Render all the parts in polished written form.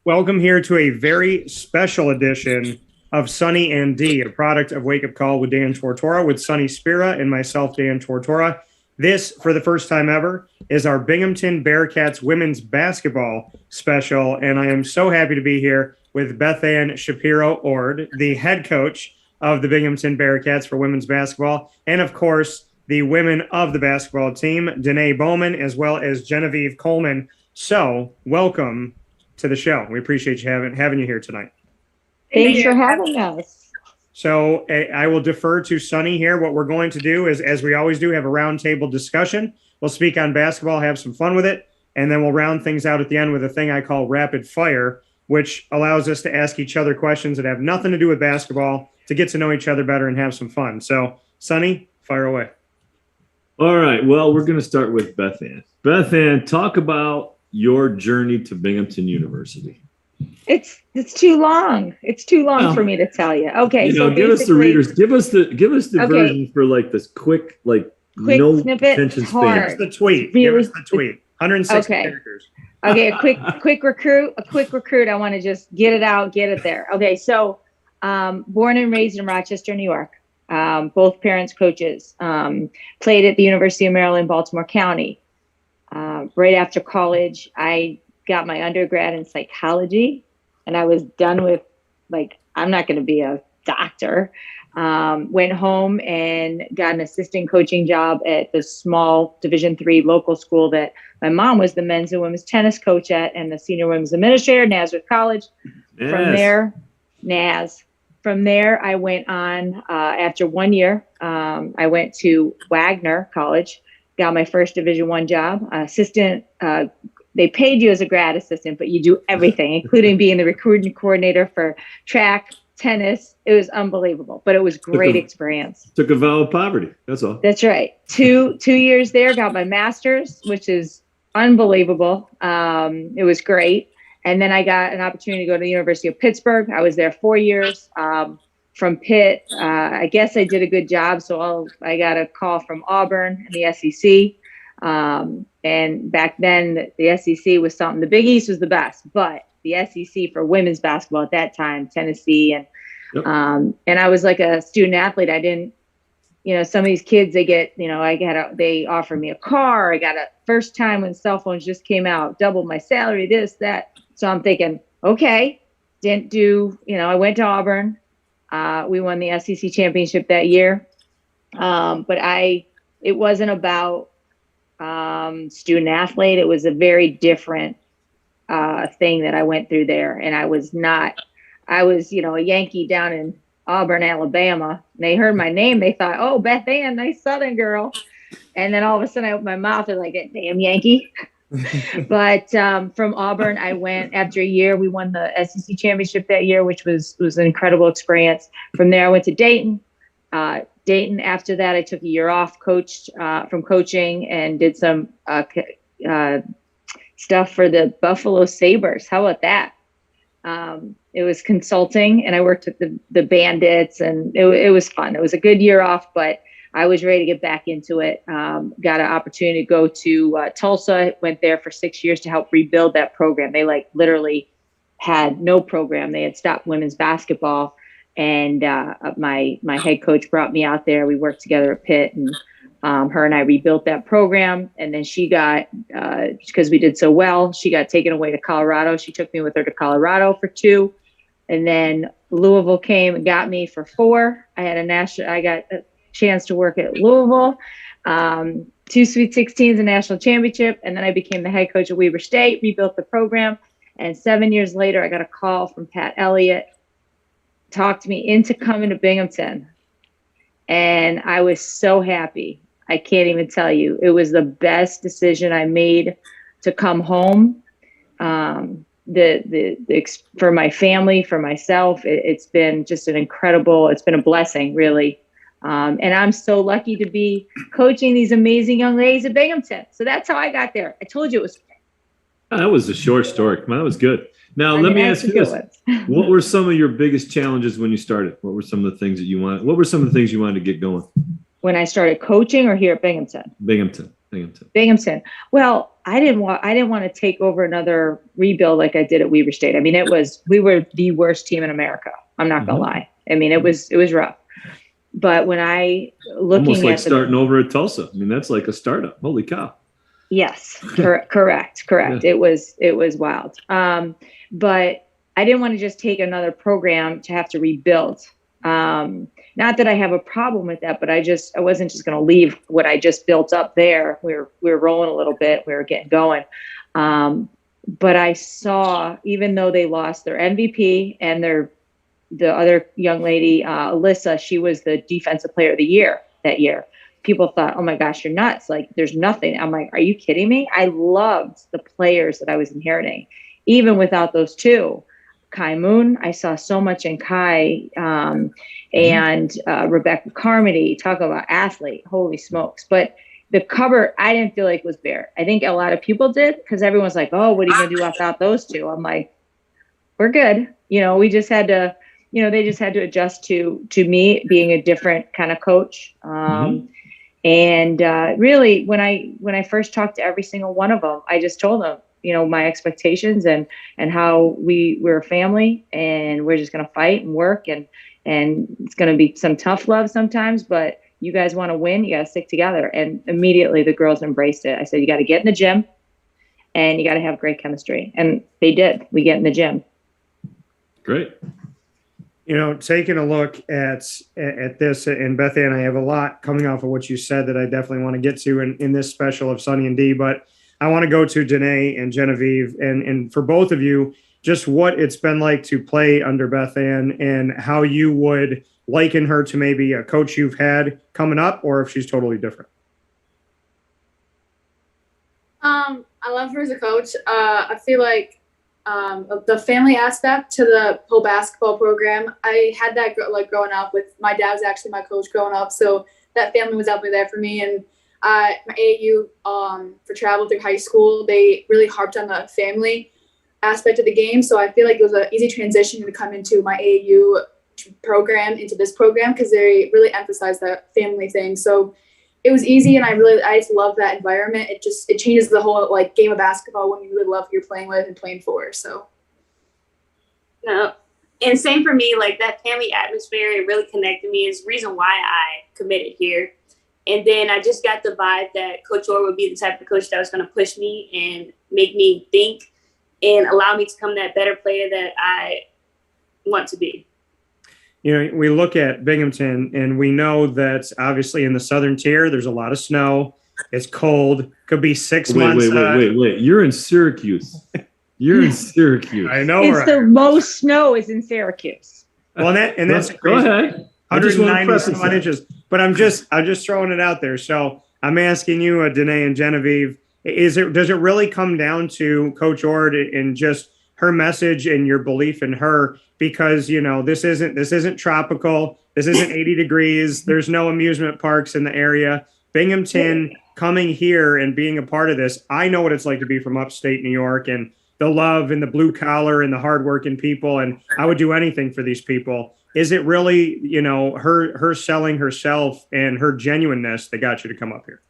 Welcome here to a very special edition of Sonny D, a product of Wake Up Call with Dan Tortora, with Sonny Spera and myself, Dan Tortora. This, for the first time ever, is our Binghamton Bearcats women's basketball special, and I am so happy to be here with Bethann Shapiro Ord, the head coach of the Binghamton Bearcats for women's basketball, and of course, the women of the basketball team, Denai Bowman, as well as Genevieve Coleman. So, welcome to the show. We appreciate you having you here tonight. Thanks for having us. So I will defer to Sonny here. What we're going to do is, as we always do, have a roundtable discussion. We'll speak on basketball, have some fun with it, and then we'll round things out at the end with a thing I call rapid fire, which allows us to ask each other questions that have nothing to do with basketball to get to know each other better and have some fun. So, Sonny, fire away. All right. Well, we're going to start with Bethann. Bethann, talk about your journey to Binghamton University. It's too long. It's too long for me to tell you. Okay, so give us the readers. Give us the version for like this quick no snippet. attention span. Give us the tweet. Give us the tweet. 106 characters. Okay, a quick recruit. I want to just get it out, get it there. Okay, so born and raised in Rochester, New York. Both parents coaches. Played at the University of Maryland, Baltimore County. Right after college, I got my undergrad in psychology, and I was done with, I'm not going to be a doctor. Went home and got an assistant coaching job at the small Division III local school that my mom was the men's and women's tennis coach at, and the senior women's administrator, Nazareth College. Yes. From there, I went on, after 1 year, I went to Wagner College, got my first Division I job, assistant. They paid you as a grad assistant, but you do everything, including being the recruiting coordinator for track, tennis. It was unbelievable, but it was great experience. Took a vow of poverty. That's all. That's right. Two years there, got my master's, which is unbelievable. It was great. And then I got an opportunity to go to the University of Pittsburgh. I was there 4 years. From Pitt, I guess I did a good job. So I got a call from Auburn and the SEC. And back then the SEC was something. The Big East was the best, but the SEC for women's basketball at that time, Tennessee, and I was like a student athlete. I didn't, some of these kids, they get, they offered me a car. I got a first time when cell phones just came out, doubled my salary, this, that. So I'm thinking, okay, didn't do, I went to Auburn. We won the SEC championship that year. But it wasn't about student athlete. It was a very different thing that I went through there. And I was a Yankee down in Auburn, Alabama. And they heard my name. They thought, oh, Bethann, nice Southern girl. And then all of a sudden I opened my mouth and like, damn Yankee. But from Auburn, I went after a year. We won the SEC championship that year, which was an incredible experience. From there, I went to Dayton. After that, I took a year off, coached from coaching, and did some stuff for the Buffalo Sabres. How about that? It was consulting, and I worked with the Bandits, and it was fun. It was a good year off, but I was ready to get back into it. Got an opportunity to go to Tulsa, went there for 6 years to help rebuild that program. They literally had no program. They had stopped women's basketball. And my head coach brought me out there. We worked together at Pitt, and her and I rebuilt that program. And then she got, because we did so well, she got taken away to Colorado. She took me with her to Colorado for 2. And then Louisville came and got me for 4. I got a chance to work at Louisville, 2 Sweet 16s, a national championship. And then I became the head coach at Weber State, rebuilt the program. And 7 years later, I got a call from Pat Elliott, talked me into coming to Binghamton. And I was so happy. I can't even tell you. It was the best decision I made to come home. For my family, for myself, it's been just it's been a blessing, really. And I'm so lucky to be coaching these amazing young ladies at Binghamton. So that's how I got there. I told you it was. That was a short story. Come on, that was good. Now, let me ask you this. What were some of your biggest challenges when you started? What were some of the things that you wanted? What were some of the things you wanted to get going? When I started coaching or here at Binghamton? Binghamton. Well, I didn't want to take over another rebuild like I did at Weber State. I mean, we were the worst team in America. I'm not going to lie. I mean, it was rough. But when almost like starting over at Tulsa. I mean, that's like a startup. Holy cow. Yes, correct. Yeah. It was wild. But I didn't want to just take another program to have to rebuild. Not that I have a problem with that, but I wasn't just going to leave what I just built up there. We were rolling a little bit. We were getting going. But I saw, even though they lost their MVP and the other young lady, Alyssa, she was the defensive player of the year that year. People thought, oh my gosh, you're nuts. Like, there's nothing. I'm like, are you kidding me? I loved the players that I was inheriting, even without those two. Kai Moon, I saw so much in Kai, and Rebecca Carmody. Talk about athlete, holy smokes. But the cover, I didn't feel like was bare. I think a lot of people did, because everyone's like, oh, what are you going to do without those two? I'm like, we're good. We just had to, they just had to adjust to me being a different kind of coach. And really, when I first talked to every single one of them, I just told them, my expectations and how we're a family, and we're just going to fight and work, and it's going to be some tough love sometimes, but you guys want to win, you got to stick together. And immediately the girls embraced it. I said, you got to get in the gym and you got to have great chemistry. And they did. We get in the gym. Great. Taking a look at this, and Bethann, I have a lot coming off of what you said that I definitely want to get to in this special of Sonny and D, but I want to go to Denai and Genevieve, and for both of you, just what it's been like to play under Bethann and how you would liken her to maybe a coach you've had coming up, or if she's totally different. I love her as a coach. I feel like the family aspect to the whole basketball program, I had that growing up with my dad was actually my coach growing up, so that family was definitely there for me. And my AAU for travel through high school, they really harped on the family aspect of the game, so I feel like it was an easy transition to come into my AAU program into this program, because they really emphasize that family thing. So it was easy, and I just love that environment. It changes the whole game of basketball when you really love who you're playing with and playing for. So no, and same for me. Like, that family atmosphere, it really connected me. Is the reason why I committed here. And then I just got the vibe that Coach Orr would be the type of coach that was going to push me and make me think and allow me to become that better player that I want to be. We look at Binghamton and we know that obviously in the southern tier, there's a lot of snow. It's cold. Could be 6 months. Wait. You're in Syracuse. You're in Syracuse. I know. It's the most snow is in Syracuse. Well, that's go ahead. 191 inches. But I'm just throwing it out there. So I'm asking you, Denai and Genevieve, does it really come down to Coach Ord and just her message and your belief in her? Because this isn't tropical. This isn't 80 degrees. There's no amusement parks in the area. Binghamton coming here and being a part of this, I know what it's like to be from upstate New York, and the love and the blue collar and the hardworking people, and I would do anything for these people. Is it really, her selling herself and her genuineness that got you to come up here?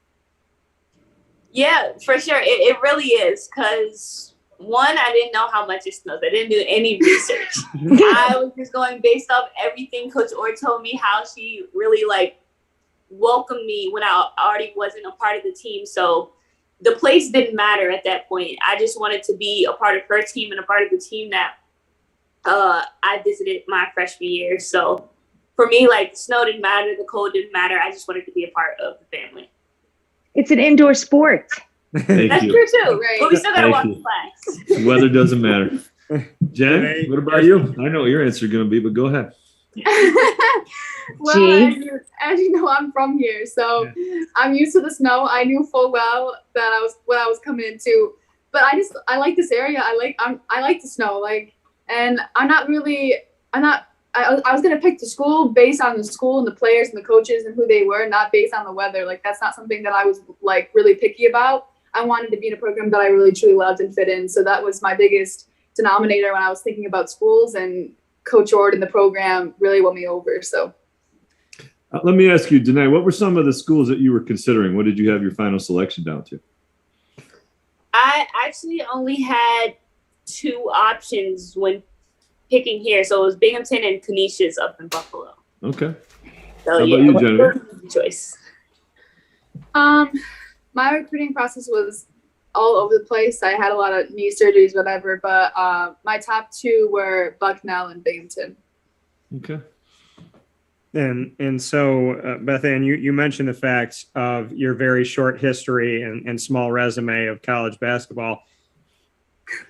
Yeah, for sure. It really is, because one, I didn't know how much it snows. I didn't do any research. I was just going based off everything Coach Orr told me, how she really welcomed me when I already wasn't a part of the team. So the place didn't matter at that point. I just wanted to be a part of her team and a part of the team that I visited my freshman year. So for me, the snow didn't matter, the cold didn't matter. I just wanted to be a part of the family. It's an indoor sport. That's true too, right? But we still gotta walk the flags. The weather doesn't matter. Jen, what about you? I know what your answer is going to be, but go ahead. Well, as you know, I'm from here, so I'm used to the snow. I knew full well that what I was coming into, but I like this area. I like the snow, and I'm not I was going to pick the school based on the school and the players and the coaches and who they were, not based on the weather. Like, that's not something that I was like really picky about. I wanted to be in a program that I really truly loved and fit in. So that was my biggest denominator when I was thinking about schools, and Coach Ord and the program really won me over. So let me ask you, Denai, what were some of the schools that you were considering? What did you have your final selection down to? I actually only had 2 options when picking here. So it was Binghamton and Canisius up in Buffalo. Okay. So How about yeah, you, Genevieve? choice. My recruiting process was all over the place. I had a lot of knee surgeries, whatever, but my top 2 were Bucknell and Binghamton. Okay. And so, Bethann, you mentioned the fact of your very short history and small resume of college basketball.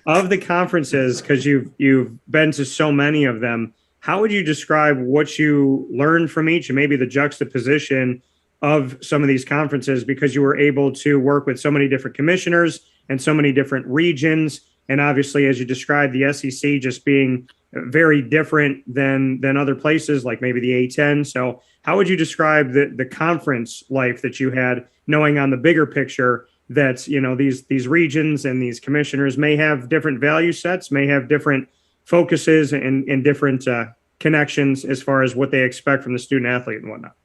Of the conferences, because you've been to so many of them, how would you describe what you learned from each, and maybe the juxtaposition of some of these conferences, because you were able to work with so many different commissioners and so many different regions, and obviously, as you described, the SEC just being very different than other places, like maybe the A10. So how would you describe the conference life that you had, knowing on the bigger picture that, you know, these regions and these commissioners may have different value sets, may have different focuses and different connections as far as what they expect from the student athlete and whatnot?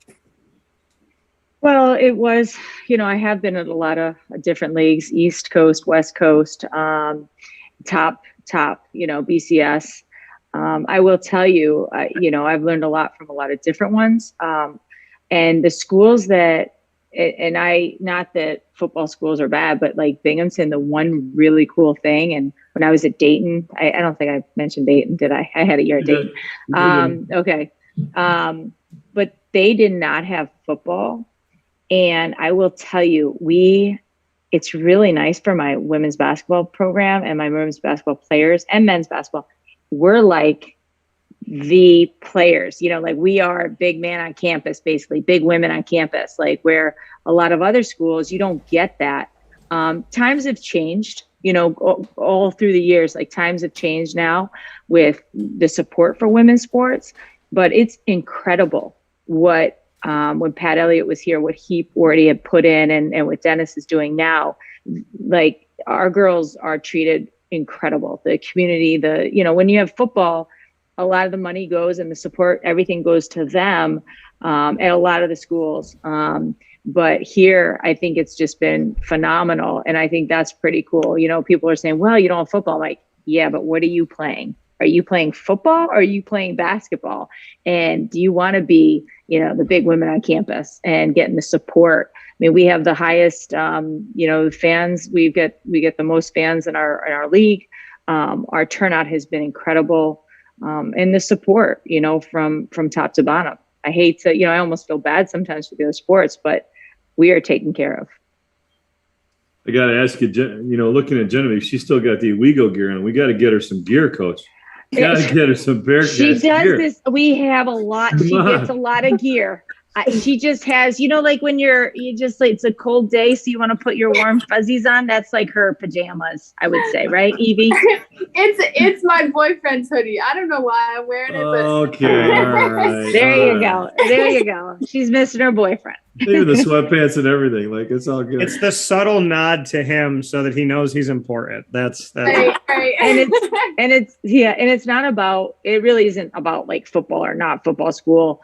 Well, it was, you know, I have been at a lot of different leagues, East Coast, West Coast, top, you know, BCS. I will tell you, you know, I've learned a lot from a lot of different ones. And the schools that, and not that football schools are bad, but like Binghamton, the one really cool thing. And when I was at Dayton, I don't think I mentioned Dayton, did I? I had a year at Dayton. Okay. But they did not have football. And I will tell you, it's really nice for my women's basketball program and my women's basketball players and men's basketball. We're like the players, you know, like we are big man on campus, basically big women on campus, like where a lot of other schools, you don't get that. Times have changed, you know, all through the years, like times have changed now with the support for women's sports, but it's incredible what, when Pat Elliott was here, what he already had put in and what Dennis is doing now. Like our girls are treated incredible. The community, you know, when you have football, a lot of the money goes and the support, everything goes to them at a lot of the schools. But here, I think it's just been phenomenal. And I think that's pretty cool. You know, people are saying, well, you don't have football. I'm like, yeah, but what are you playing? Are you playing football or are you playing basketball? And do you want to be, you know, the big women on campus and getting the support? I mean, we have the highest, you know, fans. We get the most fans in our league. Our turnout has been incredible, and the support, you know, from top to bottom. I hate to, you know, I almost feel bad sometimes for the other sports, but we are taken care of. I got to ask you, you know, looking at Genevieve, she's still got the Owego gear on. We got to get her some gear, Coach. Got to get her some Bearcats She does gear. this. We have a lot. She gets a lot of gear. She just has, you know, like when you just like, it's a cold day, so you want to put your warm fuzzies on. That's like her pajamas, I would say, right, Evie? It's my boyfriend's hoodie. I don't know why I'm wearing it, but Okay, all right. There you go. There you go. She's missing her boyfriend. Even the sweatpants and everything, like it's all good. It's the subtle nod to him so that he knows he's important. That's right. And it's not about, it really isn't about like football or not football school.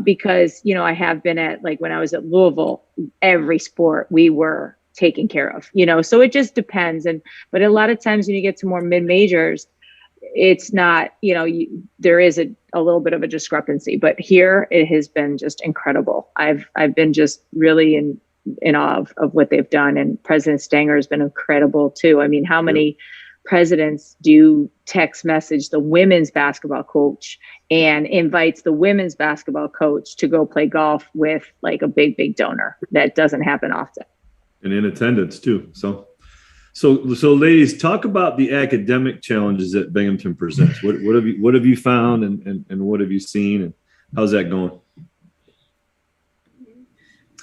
Because, you know, I have been at, like when I was at Louisville, every sport we were taken care of, you know, so it just depends. But a lot of times when you get to more mid-majors, it's not, you know, there is a little bit of a discrepancy, but here it has been just incredible. I've been just really in awe of what they've done. And President Stanger has been incredible too. I mean, how many presidents do text message the women's basketball coach and invites the women's basketball coach to go play golf with like a big donor? That doesn't happen often. And in attendance too. So ladies, talk about the academic challenges that Binghamton presents. What have you found and what have you seen and how's that going?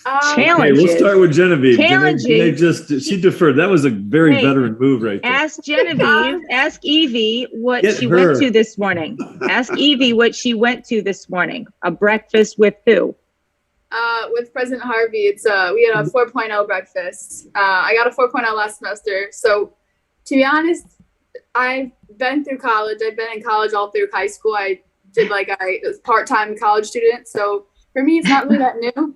Challenges. Okay, we'll start with Genevieve. Challenges. She deferred. That was a very veteran move right there. Ask Genevieve, ask Evie what Get she her. went to this morning. Ask Evie what she went to this morning. A breakfast with who? With President Harvey, we had a 4.0 breakfast. I got a 4.0 last semester. So to be honest, I've been through college. I've been in college all through high school. I was part-time college student. So for me, it's not really that new.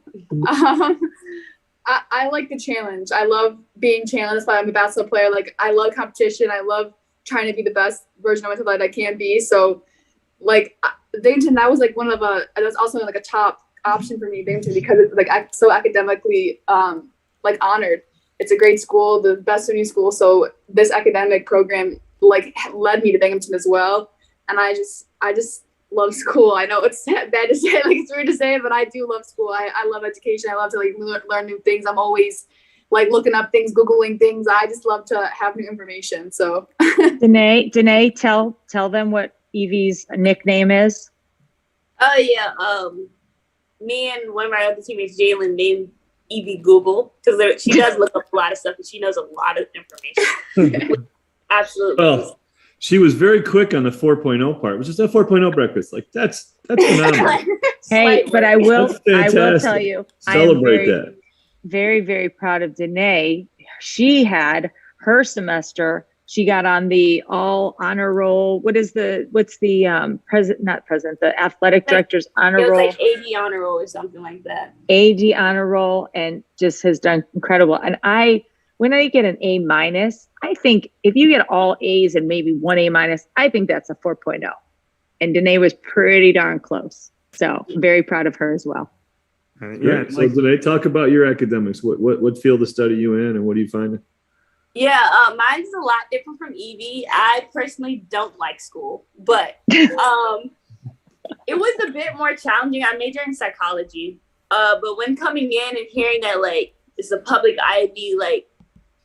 I like the challenge. I love being challenged. That's why I'm a basketball player. Like, I love competition. I love trying to be the best version of myself that I can be. So, like, Binghamton, that was like that was also like a top option for me, Binghamton, because it's like so academically like honored. It's a great school, the best SUNY school. So this academic program like led me to Binghamton as well. And I just love school. I know it's bad to say, like it's weird to say, but I do love school. I love education. I love to like learn new things. I'm always like looking up things, Googling things. I just love to have new information. So Denai, tell them what Evie's nickname is. Oh yeah. Me and one of my other teammates, Jalen, named Evie Google because she does look up a lot of stuff and she knows a lot of information. Absolutely. Well, she was very quick on the 4.0 part. It was just a 4.0 breakfast. Like that's phenomenal. Hey, but I will tell you, celebrate I am that. Very, very proud of Denai. She had her semester. She got on the all honor roll. What's the the athletic director's honor roll? It was like AD honor roll or something like that. AD honor roll, and just has done incredible. And when I get an A-, I think if you get all A's and maybe one A-, I think that's a 4.0. And Denai was pretty darn close. So I'm very proud of her as well. Yeah. So Denai, talk about your academics. What field of study you in and what do you find? Yeah, mine's a lot different from Evie. I personally don't like school, but it was a bit more challenging. I majored in psychology, but when coming in and hearing that like it's a public IB, like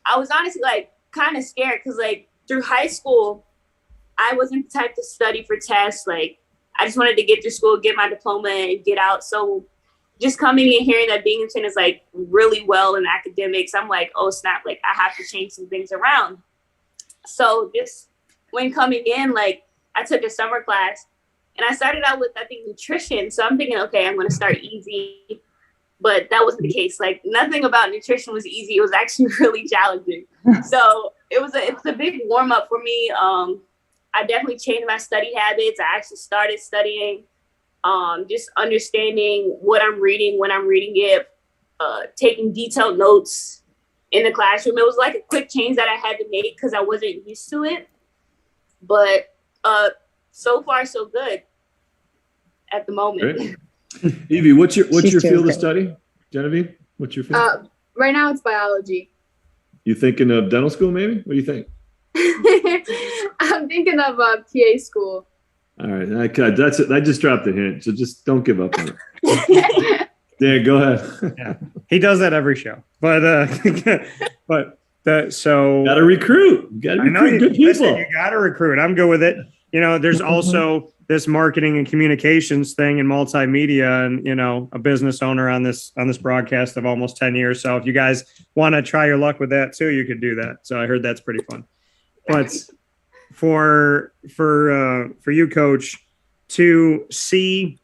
I was honestly like kind of scared because like through high school, I wasn't the type to study for tests. Like I just wanted to get through school, get my diploma, and get out. So just coming and hearing that Binghamton is like really well in academics, I'm like, oh snap, like I have to change some things around. So just when coming in, like I took a summer class and I started out with, I think, nutrition. So I'm thinking, okay, I'm going to start easy, but that wasn't the case. Like nothing about nutrition was easy. It was actually really challenging. So it's a big warm up for me. I definitely changed my study habits. I actually started studying. Just understanding what I'm reading, when I'm reading it, taking detailed notes in the classroom. It was like a quick change that I had to make because I wasn't used to it. But so far, so good at the moment. Great. Evie, what's your field of study? Genevieve, what's your field? Right now it's biology. You thinking of dental school maybe? What do you think? I'm thinking of PA school. All right, I just dropped a hint, so just don't give up on it. Dan, go ahead. Yeah, he does that every show, but so gotta recruit. Gotta recruit good people. Listen, you gotta recruit. I'm good with it. You know, there's also this marketing and communications thing and multimedia, and you know, a business owner on this broadcast of almost 10 years. So if you guys want to try your luck with that too, you could do that. So I heard that's pretty fun, but. For you, Coach, to see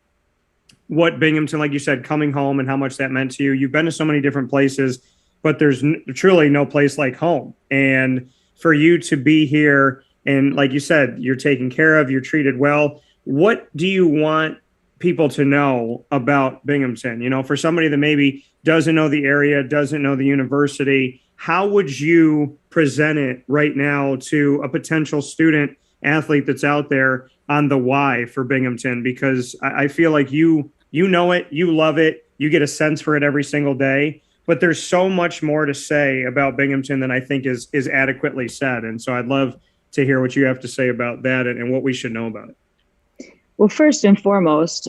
what Binghamton, like you said, coming home and how much that meant to you. You've been to so many different places, but there's truly no place like home. And for you to be here and, like you said, you're taken care of, you're treated well. What do you want people to know about Binghamton? You know, for somebody that maybe doesn't know the area, doesn't know the university, how would you present it right now to a potential student athlete that's out there on the why for Binghamton? Because I feel like you know it, you love it, you get a sense for it every single day, but there's so much more to say about Binghamton than I think is adequately said. And so I'd love to hear what you have to say about that and what we should know about it. Well, first and foremost,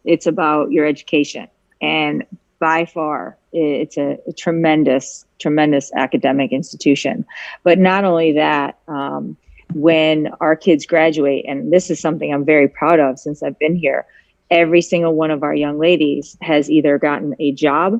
it's about your education. And by far, it's a tremendous academic institution. But not only that, when our kids graduate, and this is something I'm very proud of since I've been here, every single one of our young ladies has either gotten a job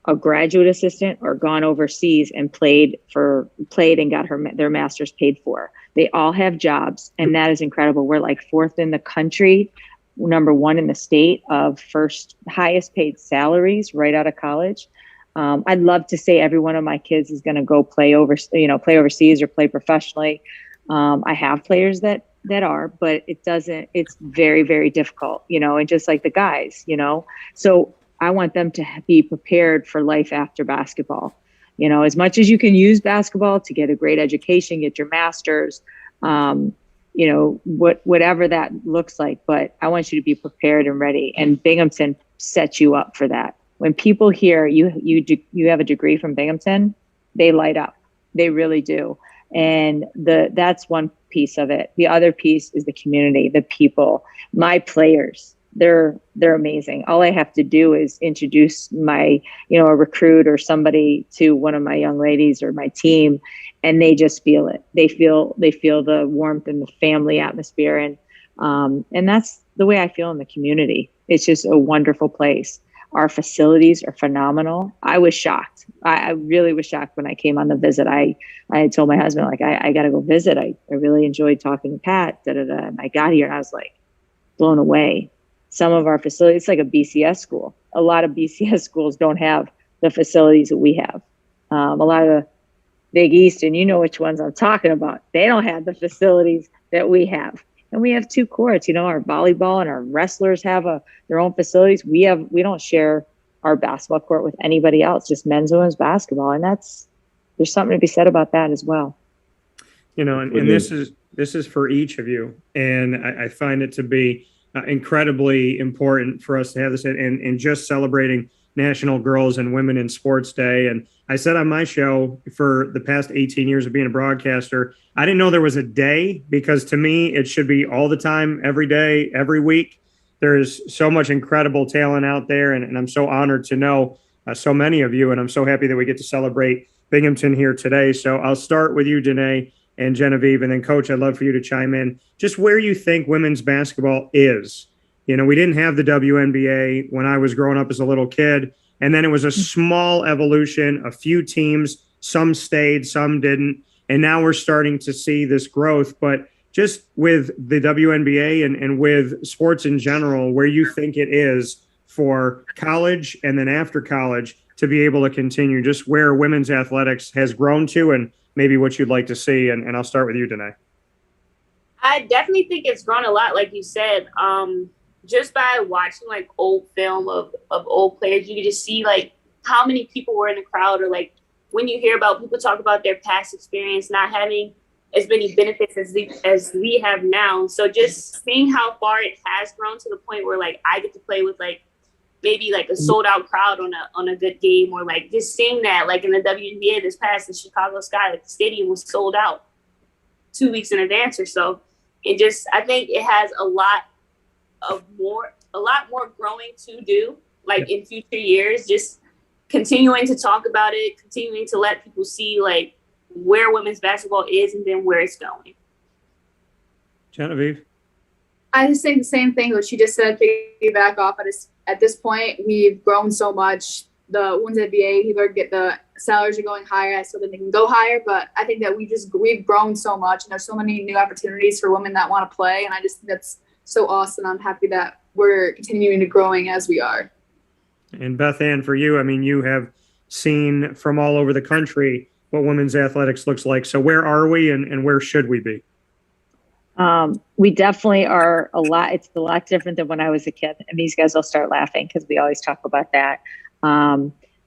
a graduate assistant or gone overseas and played and got their master's paid for. They all have jobs, and that is incredible. We're like 4th in the country, number 1 in the state of first highest paid salaries right out of college. I'd love to say every one of my kids is going to go play overseas or play professionally. I have players that are, but it's very, very difficult, and just like the guys, so I want them to be prepared for life after basketball. As much as you can use basketball to get a great education, get your master's, whatever that looks like, but I want you to be prepared and ready. And Binghamton sets you up for that. When people hear you have a degree from Binghamton, they light up. They really do. And that's one piece of it. The other piece is the community, the people, my players. They're amazing. All I have to do is introduce a recruit or somebody to one of my young ladies or my team, and they just feel it. They feel the warmth and the family atmosphere, and that's the way I feel in the community. It's just a wonderful place. Our facilities are phenomenal. I was shocked. I really was shocked when I came on the visit. I had told my husband, like, I got to go visit. I really enjoyed talking to Pat. And I got here and I was like blown away. Some of our facilities, it's like a BCS school. A lot of BCS schools don't have the facilities that we have. A lot of the Big East, and you know which ones I'm talking about, they don't have the facilities that we have. And we have 2 courts, our volleyball and our wrestlers have their own facilities. We don't share our basketball court with anybody else, just men's and women's basketball. And there's something to be said about that as well. And this is for each of you. And I find it to be incredibly important for us to have this and just celebrating National Girls and Women in Sports Day. And I said on my show, for the past 18 years of being a broadcaster, I didn't know there was a day, because to me, it should be all the time, every day, every week. There's so much incredible talent out there. And I'm so honored to know so many of you. And I'm so happy that we get to celebrate Binghamton here today. So I'll start with you, Denai and Genevieve, and then Coach, I'd love for you to chime in just where you think women's basketball is. We didn't have the WNBA when I was growing up as a little kid, and then it was a small evolution, a few teams, some stayed, some didn't, and now we're starting to see this growth. But just with the WNBA and with sports in general, where you think it is for college and then after college to be able to continue, just where women's athletics has grown to, and maybe what you'd like to see. And I'll start with you, Denai. I definitely think it's grown a lot, like you said. Just by watching like old film of old players, you can just see like how many people were in the crowd, or like when you hear about people talk about their past experience not having as many benefits as we have now. So just seeing how far it has grown to the point where like I get to play with like maybe like a sold out crowd on a good game, or like just seeing that like in the WNBA this past, the Chicago Sky, like the stadium was sold out 2 weeks in advance or so. And just, I think it has a lot more growing to do, like in future years, just continuing to talk about it, continuing to let people see like where women's basketball is and then where it's going. Genevieve? I just think the same thing what you just said, piggyback off. At this point, we've grown so much. The women's NBA, people get the salaries are going higher. I still think they can go higher, but I think that we've grown so much, and there's so many new opportunities for women that want to play. And I just think that's so awesome. I'm happy that we're continuing to growing as we are. And Bethann, for you, I mean, you have seen from all over the country what women's athletics looks like. So where are we and where should we be? We definitely are it's a lot different than when I was a kid. And these guys will start laughing because we always talk about that.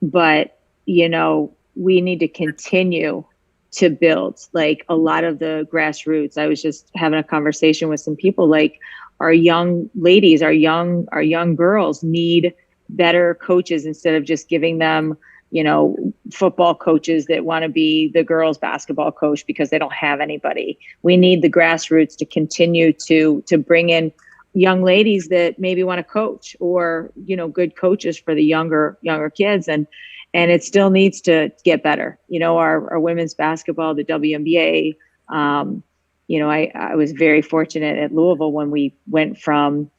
But, we need to continue to build like a lot of the grassroots. I was just having a conversation with some people, like our young ladies, our young girls need better coaches instead of just giving them, football coaches that want to be the girls basketball coach because they don't have anybody. We need the grassroots to continue to bring in young ladies that maybe want to coach, or, good coaches for the younger kids. And it still needs to get better. Our women's basketball, the WNBA, I was very fortunate at Louisville when we went into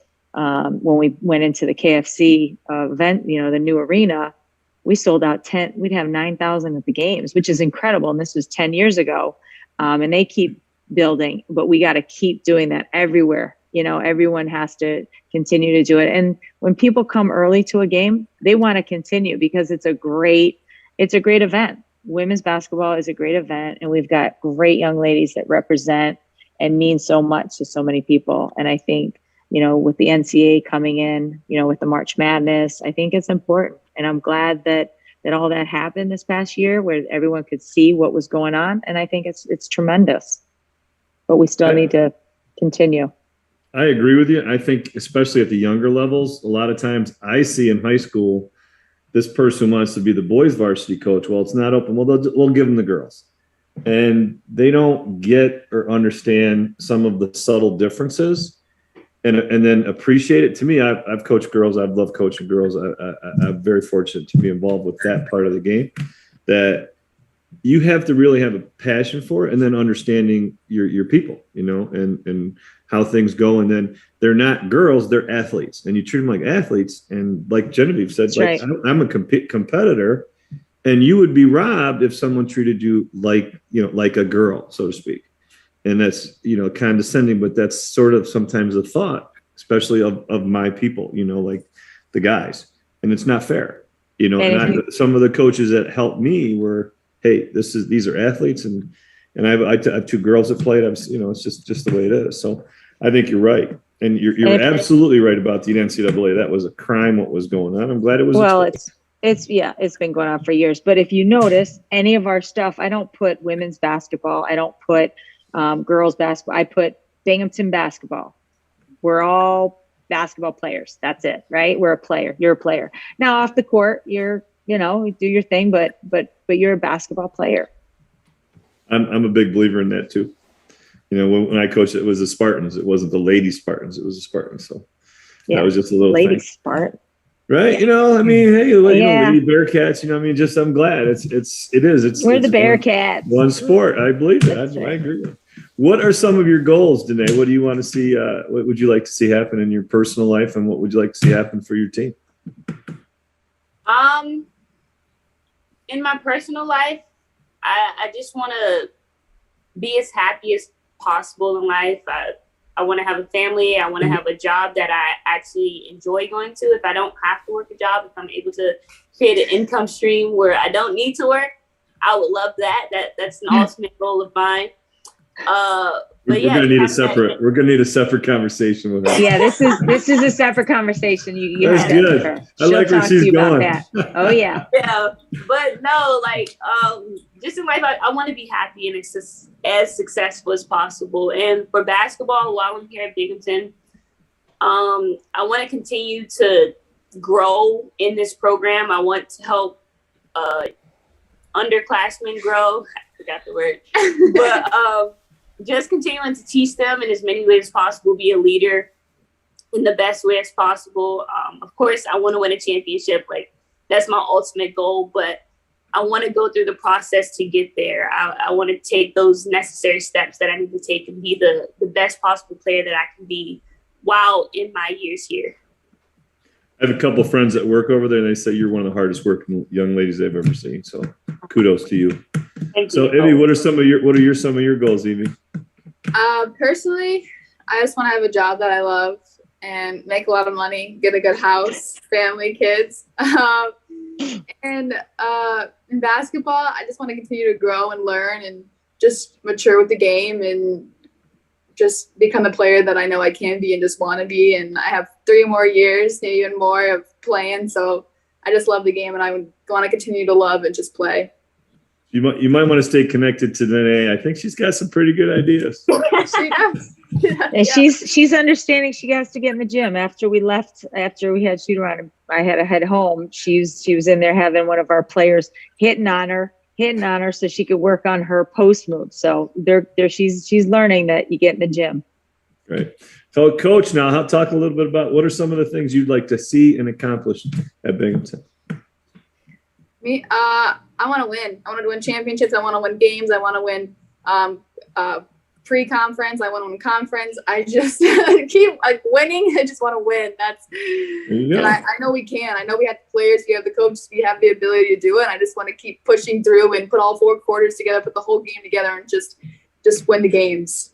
the KFC event, the new arena. we sold out 10, we'd have 9,000 at the games, which is incredible. And this was 10 years ago. And they keep building, but we got to keep doing that everywhere. You know, everyone has to continue to do it. And when people come early to a game, they want to continue because it's a great event. Women's basketball is a great event. And we've got great young ladies that represent and mean so much to so many people. And I think, you know, with the NCAA coming in, you know, with the March Madness, I think it's important. And I'm glad that all that happened this past year where everyone could see what was going on. And I think it's tremendous, but we still need to continue. I agree with you. I think especially at the younger levels, a lot of times I see in high school, this person wants to be the boys varsity coach. Well, it's not open. Well, we'll give them the girls. And they don't get or understand some of the subtle differences and then appreciate it. To me, I've coached girls. I've loved coaching girls. I'm very fortunate to be involved with that part of the game, that you have to really have a passion for it and then understanding your people, you know, and how things go. And then they're not girls, they're athletes, and you treat them like athletes. And like Genevieve said, like, right. I'm a competitor, and you would be robbed if someone treated you like, you know, like a girl, so to speak. And that's, you know, condescending, but that's sort of sometimes a thought, especially of my people, you know, like the guys. And it's not fair, you know. And some of the coaches that helped me were, hey, these are athletes, and I have two girls that played. You know, it's just the way it is. So I think you're right, and you're absolutely right about the NCAA. That was a crime. What was going on? I'm glad it was. Well, it's been going on for years. But if you notice, any of our stuff, I don't put women's basketball. I don't put girls basketball. I put Binghamton basketball. We're all basketball players. That's it, right? We're a player. You're a player. Now off the court, you know, do your thing, but you're a basketball player. I'm a big believer in that too. You know, when I coached, it was the Spartans. It wasn't the Lady Spartans. It was the Spartans. So that was just a little Lady thing. Spartan. Right. Yeah. You know, I mean, hey, you know, Lady Bearcats, you know, I mean, just, I'm glad it's We're the Bearcats. One sport. I believe that. I agree. What are some of your goals, Denai? What do you want to see? What would you like to see happen in your personal life? And what would you like to see happen for your team? In my personal life, I just want to be as happy as possible in life. I want to have a family. I want to have a job that I actually enjoy going to. If I don't have to work a job, if I'm able to create an income stream where I don't need to work, I would love that. That's an ultimate goal of mine. We're gonna need a separate conversation with her. Yeah, this is a separate conversation. You That's good. I like where she's going. Oh yeah. Yeah, but no, like just in life, I want to be happy and as successful as possible. And for basketball, while I'm here at Binghamton, I want to continue to grow in this program. I want to help underclassmen grow. I forgot the word, but just continuing to teach them in as many ways as possible, be a leader in the best way as possible. Of course, I want to win a championship. Like, that's my ultimate goal, but I want to go through the process to get there. I want to take those necessary steps that I need to take and be the best possible player that I can be while in my years here. I have a couple of friends that work over there, and they say you're one of the hardest working young ladies they've ever seen. So kudos to you. Thank you. Evie, what are some of your goals, Evie? Personally, I just want to have a job that I love and make a lot of money, get a good house, family, kids. And in basketball, I just want to continue to grow and learn and just mature with the game and just become the player that I know I can be and just want to be. And I have 3 more years, maybe even more, of playing. So I just love the game, and I would want to continue to love and just play. You might want to stay connected to Denai. I think she's got some pretty good ideas. She does. And she's understanding she has to get in the gym. After we had shoot around and I had to head home, she was in there having one of our players hitting on her so she could work on her post move. So she's learning that you get in the gym. Right. So Coach, now talk a little bit about what are some of the things you'd like to see and accomplish at Binghamton? Me, I want to win. I want to win championships. I want to win games. I want to win pre-conference. I won conference. I just keep like winning. I just want to win. And I know we can. I know we have the players, we have the coaches, we have the ability to do it. I just want to keep pushing through and put all 4 quarters together, put the whole game together, and just win the games.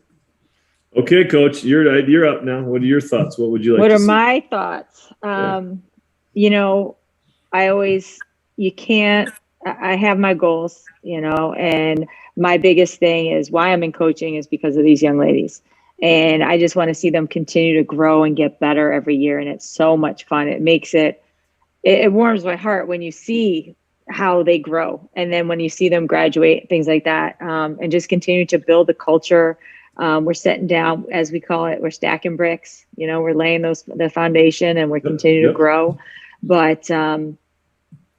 Okay, Coach, you're up now. What are your thoughts? What would you like? What to are see? my thoughts? You know, I have my goals, you know, and my biggest thing is why I'm in coaching is because of these young ladies. And I just want to see them continue to grow and get better every year. And it's so much fun. It makes it warms my heart when you see how they grow. And then when you see them graduate, things like that, and just continue to build the culture. We're setting down, as we call it, we're stacking bricks, you know, we're laying the foundation and we're continuing to grow. But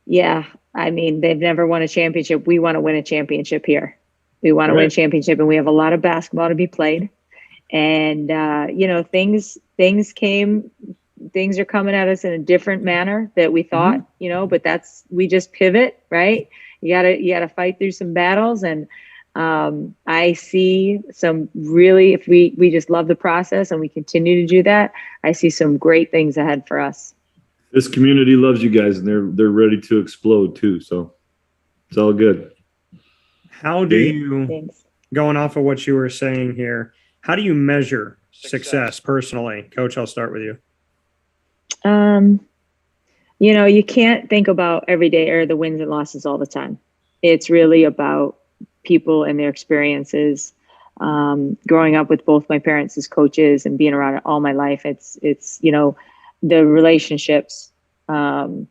yeah, I mean, they've never won a championship. We want to win a championship here. We want to win a championship, and we have a lot of basketball to be played. And, you know, things are coming at us in a different manner that we thought, you know, but we just pivot, right? You gotta fight through some battles. And I see some really, if we just love the process and we continue to do that, I see some great things ahead for us. This community loves you guys, and they're ready to explode too. So it's all good. How do you, going off of what you were saying here, how do you measure success personally? Coach, I'll start with you. You know, you can't think about every day or the wins and losses all the time. It's really about people and their experiences. Growing up with both my parents as coaches and being around it all my life, it's you know, the relationships, and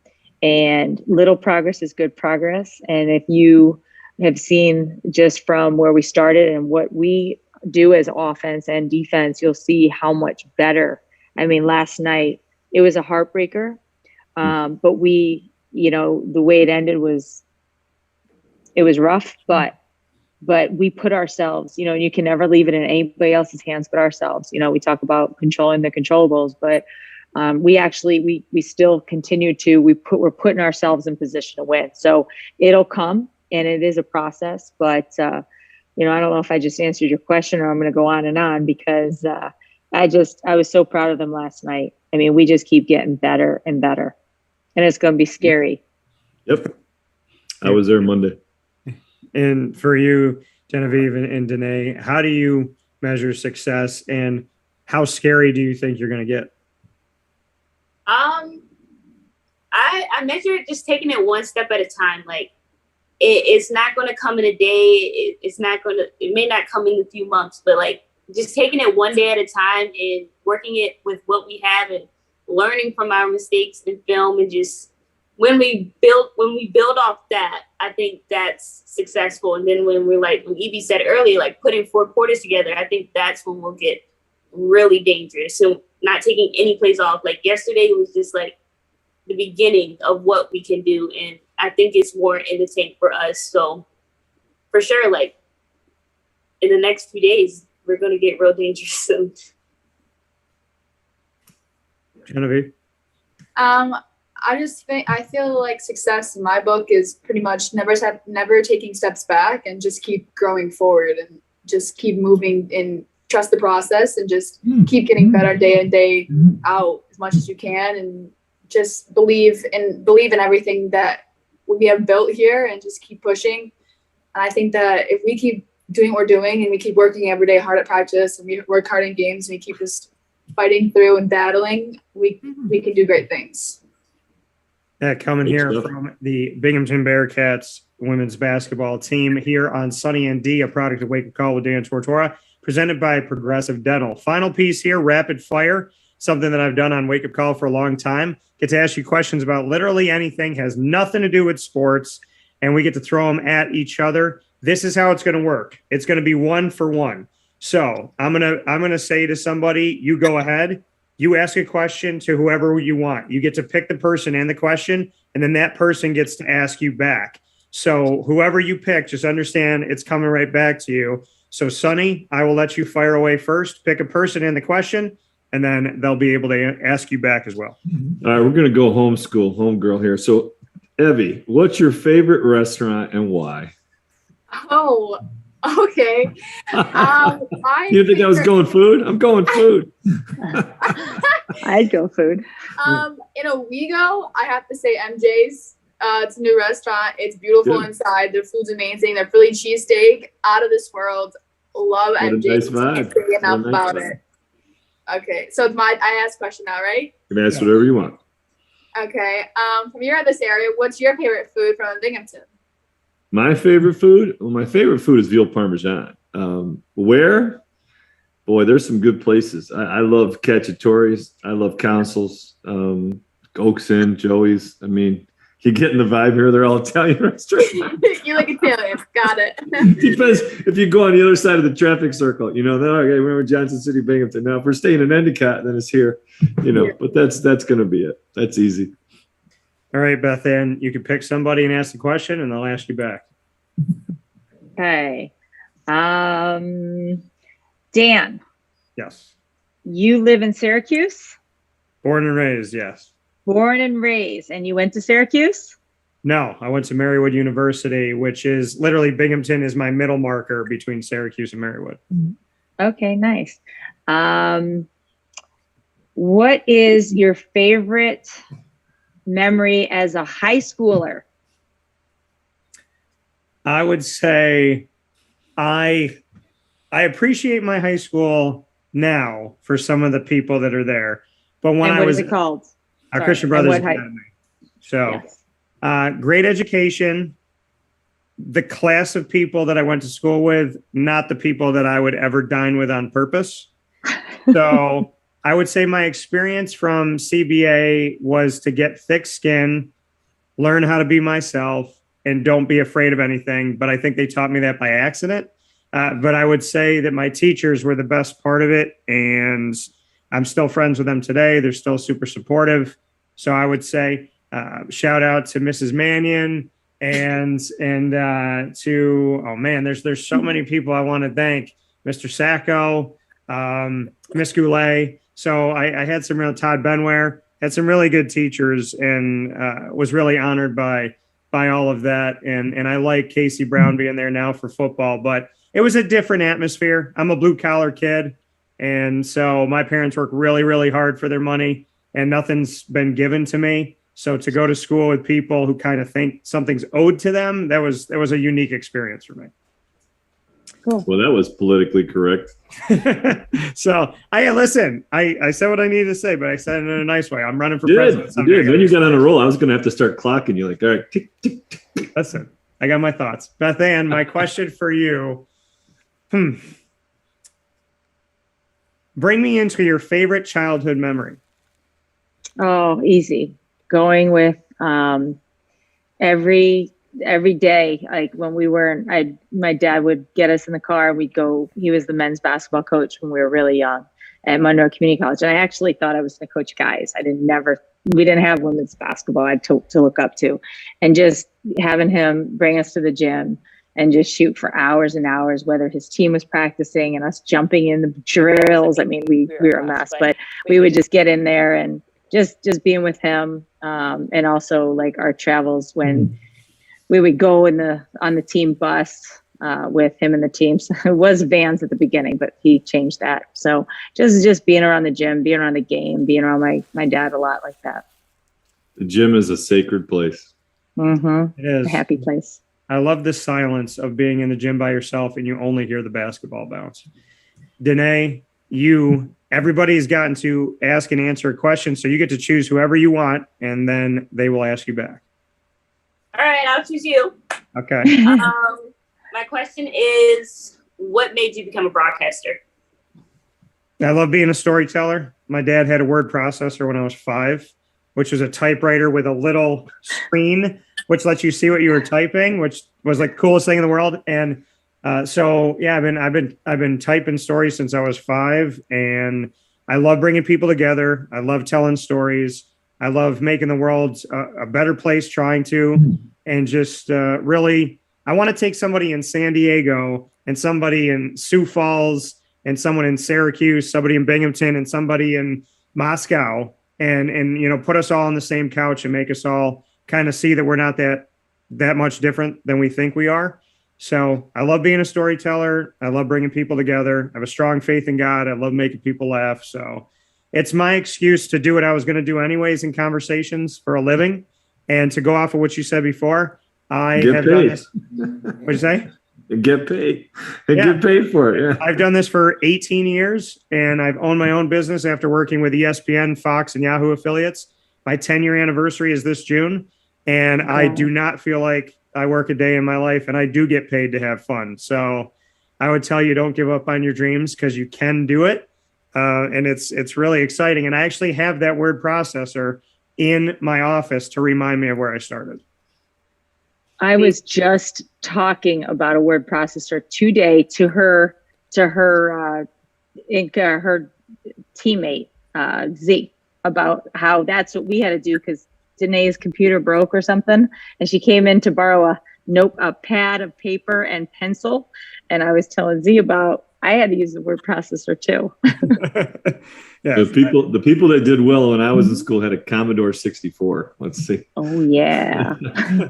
little progress is good progress. And if you have seen just from where we started and what we do as offense and defense, you'll see how much better. I mean, last night it was a heartbreaker, but we, you know, the way it ended it was rough, but we put ourselves, you know, and you can never leave it in anybody else's hands but ourselves. You know, we talk about controlling the controllables, but we still continue to, we're putting ourselves in position to win. So it'll come, and it is a process, but, you know, I don't know if I just answered your question or I'm going to go on and on, because I was so proud of them last night. I mean, we just keep getting better and better, and it's going to be scary. Yep. I was there Monday. And for you, Genevieve and Denai, how do you measure success, and how scary do you think you're going to get? I measure it just taking it one step at a time. Like it's not going to come in a day. It may not come in a few months, but like just taking it one day at a time and working it with what we have and learning from our mistakes in film, and just when we build off that, I think that's successful. And then when Evie said earlier, like putting 4 quarters together, I think that's when we'll get really dangerous. So not taking any plays off. Like yesterday was just like the beginning of what we can do. And I think it's more in the tank for us. So for sure, like in the next few days, we're going to get real dangerous soon. Genevieve? I feel like success in my book is pretty much never taking steps back, and just keep growing forward, and just keep moving and trust the process, and just keep getting better day in, day out as much as you can, and just believe in everything that we have built here, and just keep pushing. And I think that if we keep doing what we're doing, and we keep working every day hard at practice, and we work hard in games, and we keep just fighting through and battling, we can do great things. Coming here from the Binghamton Bearcats women's basketball team here on Sonny D, a product of Wake Up Call with Dan Tortora, presented by Progressive Dental. Final piece here, rapid fire, something that I've done on Wake Up Call for a long time. Get to ask you questions about literally anything, has nothing to do with sports, and we get to throw them at each other. This is how it's going to work. It's going to be 1 for 1. So I'm gonna say to somebody, you go ahead. You ask a question to whoever you want. You get to pick the person and the question, and then that person gets to ask you back. So whoever you pick, just understand it's coming right back to you. So Sonny, I will let you fire away first. Pick a person and the question, and then they'll be able to ask you back as well. All right, we're going to go homegirl here. So Evie, what's your favorite restaurant and why? Oh, Okay. You think I was going food? I'm going food. I'd go food. In Owego, I have to say MJ's. It's a new restaurant. It's beautiful inside. Their food's amazing. Their Philly cheesesteak, out of this world. Love What a MJ's. nice vibe. Can't say enough What a nice about vibe. it. Okay, so I asked a question now, right? You can ask whatever you want. Okay. From you're at this area, what's your favorite food from Binghamton? My favorite food? Well, my favorite food is veal parmesan. Where? Boy, there's some good places. I love Cacciatore's. I love Council's, Oaks Inn, Joey's. I mean, you getting the vibe here. They're all Italian restaurants. You like Italian. Got it. Depends if you go on the other side of the traffic circle. You know, then okay, remember Johnson City, Binghamton. Now, if we're staying in Endicott, then it's here. You know, but that's going to be it. That's easy. All right, Bethann, you can pick somebody and ask the question, and they'll ask you back. Okay. Dan, Yes. you live in Syracuse? Born and raised, yes. Born and raised, and you went to Syracuse? No, I went to Marywood University, which is literally Binghamton is my middle marker between Syracuse and Marywood. Okay, nice. What is your favorite memory as a high schooler? I would say I appreciate my high school now for some of the people that are there. But when And I what was is it called? our Sorry, Christian and Brothers what high- Academy. So Yes. great education. The class of people that I went to school with, not the people that I would ever dine with on purpose. So I would say my experience from CBA was to get thick skin, learn how to be myself, and don't be afraid of anything. But I think they taught me that by accident. But I would say that my teachers were the best part of it. And I'm still friends with them today. They're still super supportive. So I would say shout out to Mrs. Mannion and to, oh man, there's so many people I want to thank. Mr. Sacco, Miss Goulet. So I had some real Todd Benware, had some really good teachers, and was really honored by all of that. And I like Casey Brown being there now for football, but it was a different atmosphere. I'm a blue collar kid. And so my parents work really, really hard for their money, and nothing's been given to me. So to go to school with people who kind of think something's owed to them, that was a unique experience for me. Cool. Well, that was politically correct. So listen, I said what I needed to say, but I said it in a nice way. I'm running for You president did. someday. Then you got on a roll. I was going to have to start clocking you like, all right, tick, tick, tick. Listen, I got my thoughts. Bethann, my question for you. Bring me into your favorite childhood memory. Oh, easy. Going with every day, like when we were, my dad would get us in the car. We'd go. He was the men's basketball coach when we were really young at Monroe Community College, and I actually thought I was going to coach guys. We didn't have women's basketball to look up to, and just having him bring us to the gym and just shoot for hours and hours, whether his team was practicing and us jumping in the drills. I mean, we were a mess, but we would just get in there and just being with him. And also like our travels when we would go on the team bus with him and the team. So it was vans at the beginning, but he changed that. So just being around the gym, being around the game, being around my dad a lot like that. The gym is a sacred place. Mm-hmm. It is A happy place. I love the silence of being in the gym by yourself and you only hear the basketball bounce. Denai, everybody's gotten to ask and answer a question, so you get to choose whoever you want, and then they will ask you back. All right, I'll choose you. Okay. My question is, what made you become a broadcaster? I love being a storyteller. My dad had a word processor when I was 5, which was a typewriter with a little screen, which lets you see what you were typing, which was like the coolest thing in the world. And so, yeah, I've been typing stories since I was 5, and I love bringing people together. I love telling stories. I love making the world a better place, trying to, and just really, I want to take somebody in San Diego and somebody in Sioux Falls and someone in Syracuse, somebody in Binghamton and somebody in Moscow, and put us all on the same couch and make us all kind of see that we're not that much different than we think we are. So I love being a storyteller. I love bringing people together. I have a strong faith in God. I love making people laugh. So it's my excuse to do what I was going to do anyways in conversations for a living. And to go off of what you said before, I Get have paid. done this. What'd you say? And get paid. And Yeah. get paid for it. Yeah. I've done this for 18 years, and I've owned my own business after working with ESPN, Fox, and Yahoo affiliates. My 10-year anniversary is this June, and I do not feel like I work a day in my life, and I do get paid to have fun. So I would tell you, don't give up on your dreams, because you can do it, and it's really exciting. And I actually have that word processor in my office to remind me of where I started. I was just talking about a word processor today to her teammate Z, about how that's what we had to do because Denai's computer broke or something, and she came in to borrow a pad of paper and pencil, and I was telling Z about I had to use the word processor too. Yeah. The people that did well when I was in school had a Commodore 64. Let's see. Oh yeah.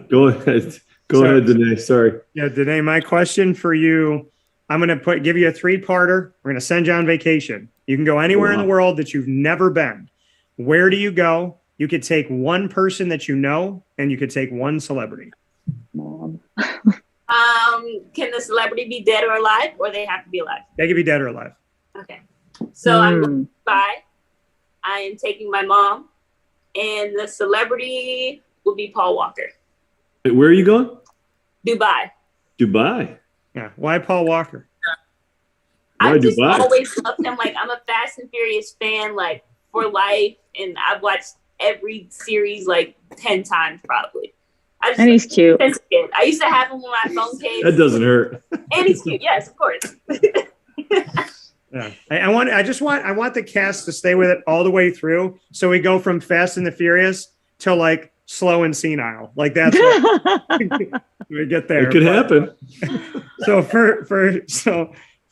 Go ahead. Go ahead, Denai. Sorry. Yeah, Denai, my question for you, I'm going to give you a 3-parter. We're going to send you on vacation. You can go anywhere in the world that you've never been. Where do you go? You could take one person that you know, and you could take one celebrity. Mom. Can the celebrity be dead or alive, or they have to be alive? They could be dead or alive. Okay. So I'm going to Dubai. I am taking my mom, and the celebrity will be Paul Walker. Where are you going? Dubai. Dubai. Yeah. Why Paul Walker? I just Dubai? always loved him. Like, I'm a Fast and Furious fan, like, for life, and I've watched every series like 10 times probably. And he's cute. I used to have him on my phone case. That doesn't hurt. And he's cute. Yes, of course. Yeah. I want the cast to stay with it all the way through. So we go from Fast and the Furious to like Slow and Senile. Like that's what we get there. It could happen. So for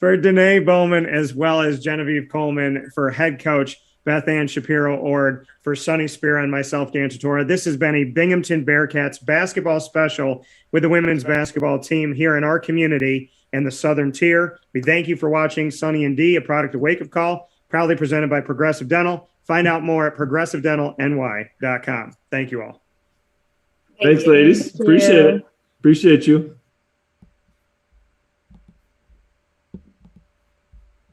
Denai Bowman, as well as Genevieve Coleman, for head coach Bethann Shapiro Ord, for Sonny Spera and myself, Dan Tortora, this has been a Binghamton Bearcats basketball special with the women's basketball team here in our community and the Southern Tier. We thank you for watching Sonny and D, a product of Wake Up Call, proudly presented by Progressive Dental. Find out more at progressivedentalny.com. Thank you all. Thanks, ladies. Appreciate it. Appreciate you.